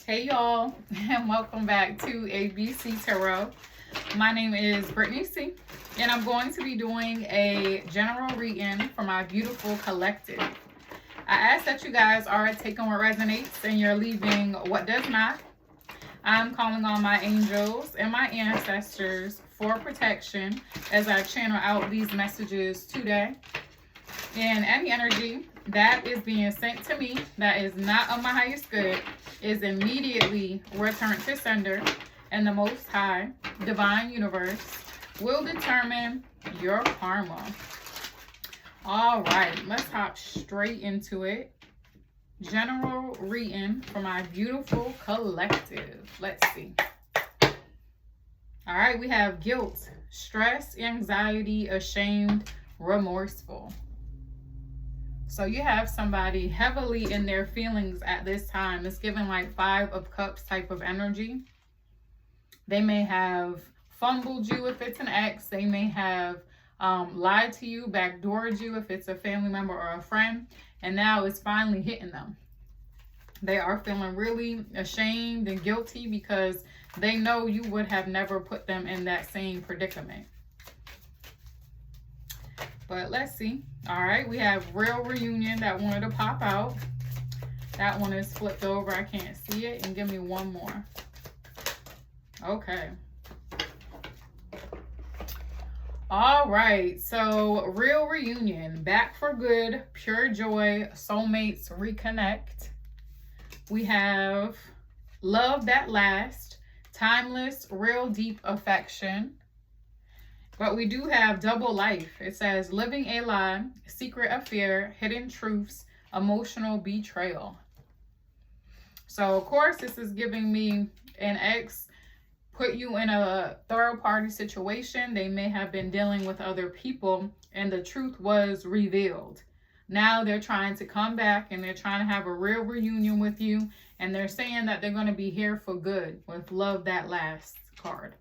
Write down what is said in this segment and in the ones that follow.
Hey y'all, and welcome back to ABC Tarot. My name is Brittany C, and I'm going to be doing a general reading for my beautiful collective. I ask that you guys are taking what resonates and you're leaving what does not. I'm calling on my angels and my ancestors for protection as I channel out these messages today. And any energy that is being sent to me that is not of my highest good is immediately returned to sender, and the Most High Divine Universe will determine your karma. All right, let's hop straight into it. General reading for my beautiful collective. Let's see. All right, we have guilt, stress, anxiety, ashamed, remorseful. So you have somebody heavily in their feelings at this time. It's given like 5 of Cups type of energy. They may have fumbled you if it's an ex. They may have lied to you, backdoored you if it's a family member or a friend. And now it's finally hitting them. They are feeling really ashamed and guilty because they know you would have never put them in that same predicament. But let's see. All right, we have real reunion that wanted to pop out. That one is flipped over. I can't see it. And give me one more. Okay. All right, so real reunion, back for good, pure joy, soulmates reconnect. We have love that lasts, timeless, real deep affection. But we do have double life. It says living a lie, secret affair, hidden truths, emotional betrayal. So of course this is giving me an ex put you in a third party situation. They may have been dealing with other people and the truth was revealed. Now they're trying to come back and they're trying to have a real reunion with you. And they're saying that they're going to be here for good with love that lasts card.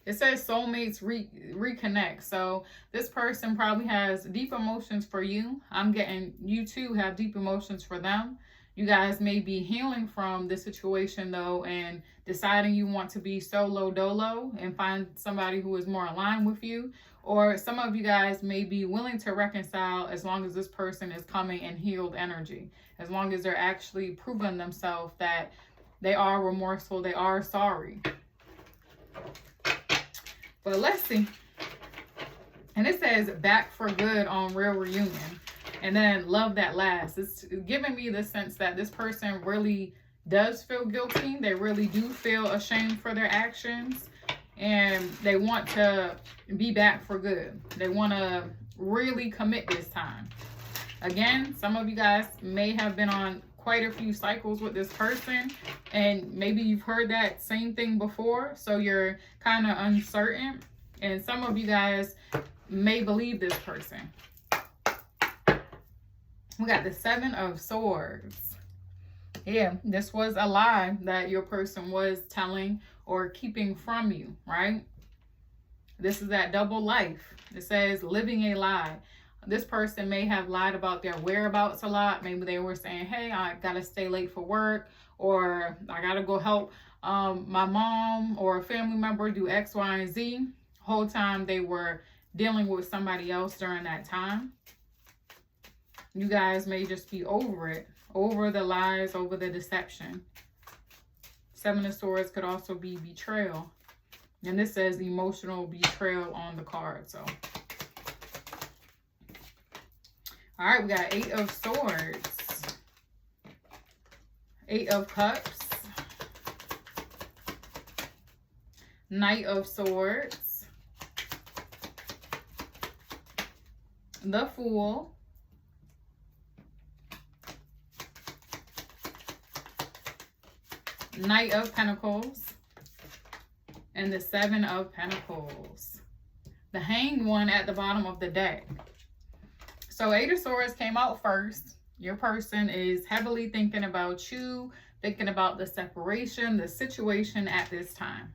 It says soulmates reconnect. So this person probably has deep emotions for you. I'm getting you too have deep emotions for them. You guys may be healing from the situation though and deciding you want to be solo dolo and find somebody who is more aligned with you. Or some of you guys may be willing to reconcile as long as this person is coming in healed energy. As long as they're actually proving themselves that they are remorseful, they are sorry. But let's see. And it says back for good on real reunion. And then love that lasts. It's giving me the sense that this person really does feel guilty. They really do feel ashamed for their actions. And they want to be back for good. They want to really commit this time. Again, some of you guys may have been on quite a few cycles with this person. And maybe you've heard that same thing before. So you're kind of uncertain. And some of you guys may believe this person. We got the 7 of Swords. Yeah, this was a lie that your person was telling or keeping from you, right? This is that double life. It says living a lie. This person may have lied about their whereabouts a lot. Maybe they were saying, hey, I got to stay late for work, or I got to go help my mom or a family member do X, Y, and Z. Whole time they were dealing with somebody else during that time. You guys may just be over it, over the lies, over the deception. 7 of Swords could also be betrayal. And this says emotional betrayal on the card. So, all right, we got 8 of Swords, 8 of Cups, Knight of Swords, the Fool, Knight of Pentacles, and the 7 of Pentacles. The Hanged One at the bottom of the deck. So 8 of Swords came out first. Your person is heavily thinking about you, thinking about the separation, the situation at this time.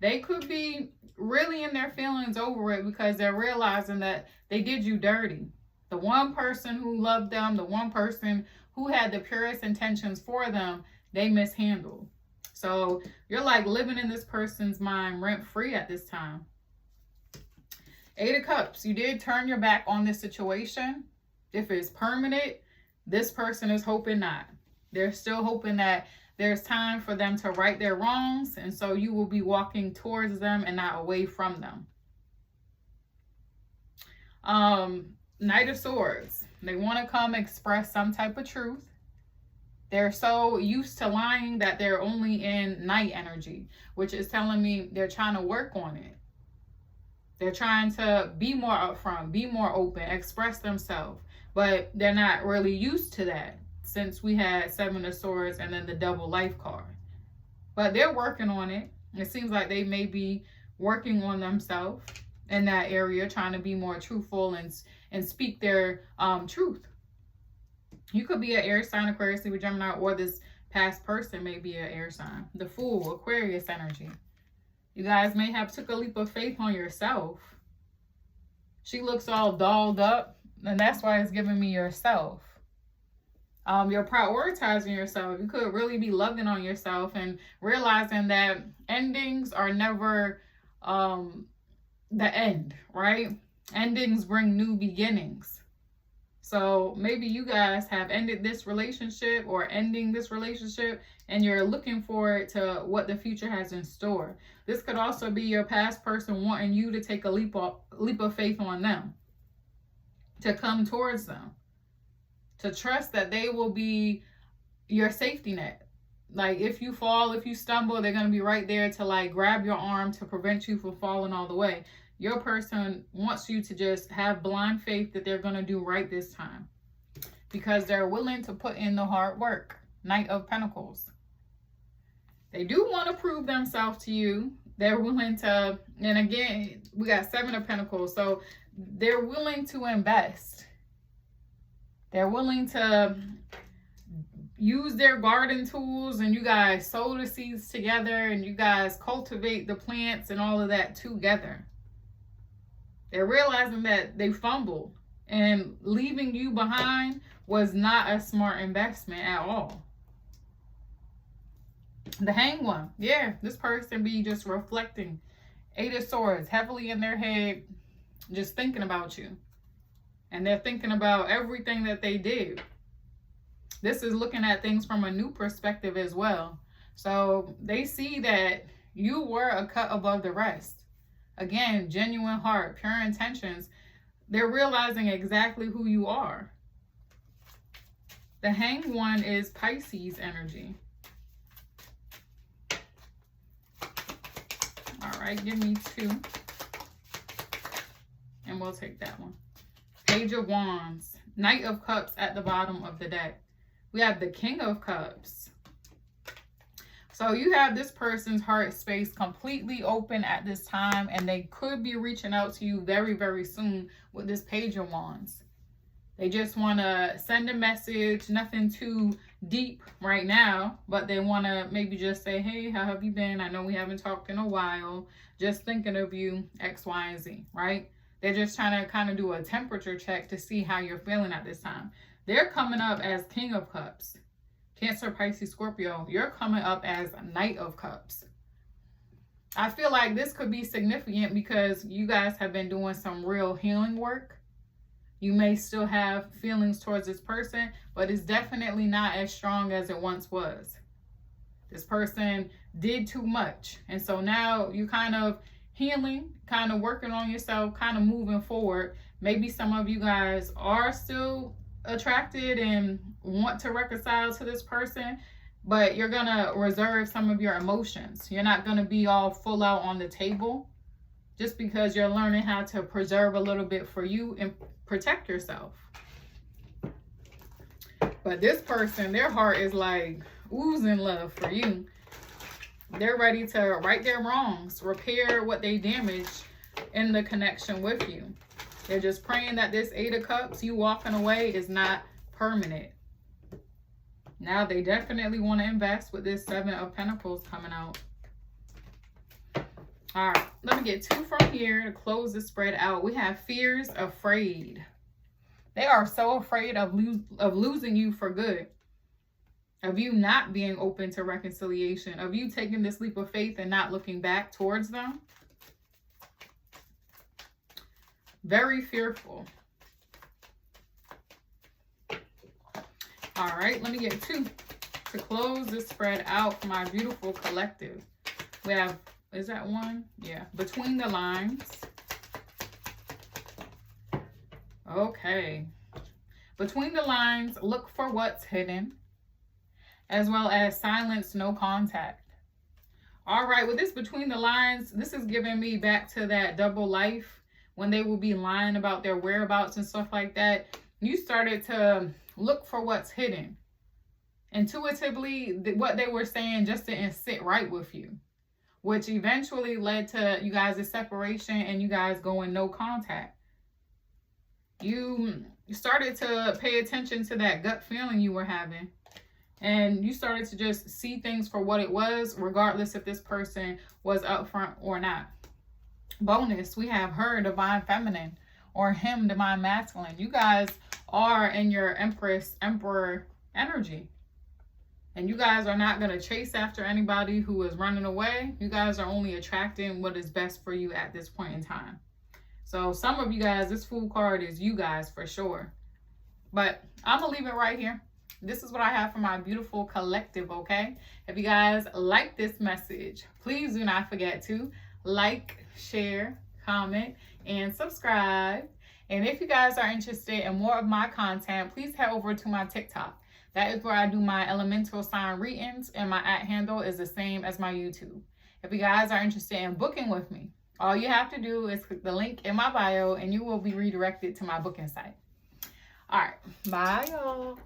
They could be really in their feelings over it because they're realizing that they did you dirty. The one person who loved them, the one person who had the purest intentions for them, they mishandled. So you're like living in this person's mind rent free at this time. 8 of Cups, you did turn your back on this situation. If it's permanent, this person is hoping not. They're still hoping that there's time for them to right their wrongs, and so you will be walking towards them and not away from them. Knight of Swords, they want to come express some type of truth. They're so used to lying that they're only in Knight energy, which is telling me they're trying to work on it. They're trying to be more upfront, be more open, express themselves, but they're not really used to that since we had 7 of Swords and then the double life card. But they're working on it. It seems like they may be working on themselves in that area, trying to be more truthful and speak their truth. You could be an air sign, Aquarius, Libra, Gemini, or this past person may be an air sign. The Fool, Aquarius energy. You guys may have took a leap of faith on yourself. She looks all dolled up, and that's why it's giving me yourself. You're prioritizing yourself. You could really be loving on yourself and realizing that endings are never the end, right? Endings bring new beginnings. So maybe you guys have ended this relationship or ending this relationship, and you're looking forward to what the future has in store. This could also be your past person wanting you to take a leap of faith on them, to come towards them, to trust that they will be your safety net. Like if you fall, if you stumble, they're going to be right there to like grab your arm to prevent you from falling all the way. Your person wants you to just have blind faith that they're going to do right this time because they're willing to put in the hard work. Knight of Pentacles. They do want to prove themselves to you. They're willing to, and again, we got 7 of Pentacles. So they're willing to invest. They're willing to use their garden tools, and you guys sow the seeds together, and you guys cultivate the plants and all of that together. They're realizing that they fumbled, and leaving you behind was not a smart investment at all. The Hanged One. Yeah, this person be just reflecting. 8 of Swords, heavily in their head, just thinking about you. And they're thinking about everything that they did. This is looking at things from a new perspective as well. So they see that you were a cut above the rest. Again, genuine heart, pure intentions. They're realizing exactly who you are. The Hanged One is Pisces energy. All right, give me 2. And we'll take that one. Page of Wands. Knight of Cups at the bottom of the deck. We have the King of Cups. So you have this person's heart space completely open at this time, and they could be reaching out to you very, very soon with this Page of Wands. They just want to send a message, nothing too deep right now, but they want to maybe just say, hey, how have you been? I know we haven't talked in a while. Just thinking of you, X, Y, and Z, right? They're just trying to kind of do a temperature check to see how you're feeling at this time. They're coming up as King of Cups. Cancer, Pisces, Scorpio, you're coming up as Knight of Cups. I feel like this could be significant because you guys have been doing some real healing work. You may still have feelings towards this person, but it's definitely not as strong as it once was. This person did too much. And so now you kind of healing, kind of working on yourself, kind of moving forward. Maybe some of you guys are still attracted and want to reconcile to this person, but you're gonna reserve some of your emotions. You're not gonna be all full out on the table just because you're learning how to preserve a little bit for you and protect yourself. But this person, their heart is like oozing love for you. They're ready to right their wrongs, repair what they damaged in the connection with you. They're just praying that this 8 of Cups, you walking away, is not permanent. Now they definitely want to invest with this 7 of Pentacles coming out. All right, let me get 2 from here to close the spread out. We have Fears, Afraid. They are so afraid of losing you for good. of you not being open to reconciliation, of you taking this leap of faith and not looking back towards them. Very fearful. All right, let me get 2 to close this spread out for my beautiful collective. We have, is that 1? Yeah, between the lines. Okay. Between the lines, look for what's hidden, as well as silence, no contact. All right, with this between the lines, this is giving me back to that double life when they will be lying about their whereabouts and stuff like that. You started to look for what's hidden. Intuitively, what they were saying just didn't sit right with you, which eventually led to you guys' separation and you guys going no contact. You started to pay attention to that gut feeling you were having, and you started to just see things for what it was, regardless if this person was upfront or not. Bonus, we have her, divine feminine, or him, divine masculine. You guys are in your empress, emperor energy, and you guys are not going to chase after anybody who is running away. You guys are only attracting what is best for you at this point in time. So some of you guys, this Fool card is you guys for sure. But I'm going to leave it right here. This is what I have for my beautiful collective, okay? If you guys like this message, please do not forget to like, share, comment, and subscribe. And if you guys are interested in more of my content, please head over to my TikTok. That is where I do my elemental sign readings, and my @ is the same as my YouTube. If you guys are interested in booking with me, all you have to do is click the link in my bio and you will be redirected to my booking site. All right. Bye, y'all.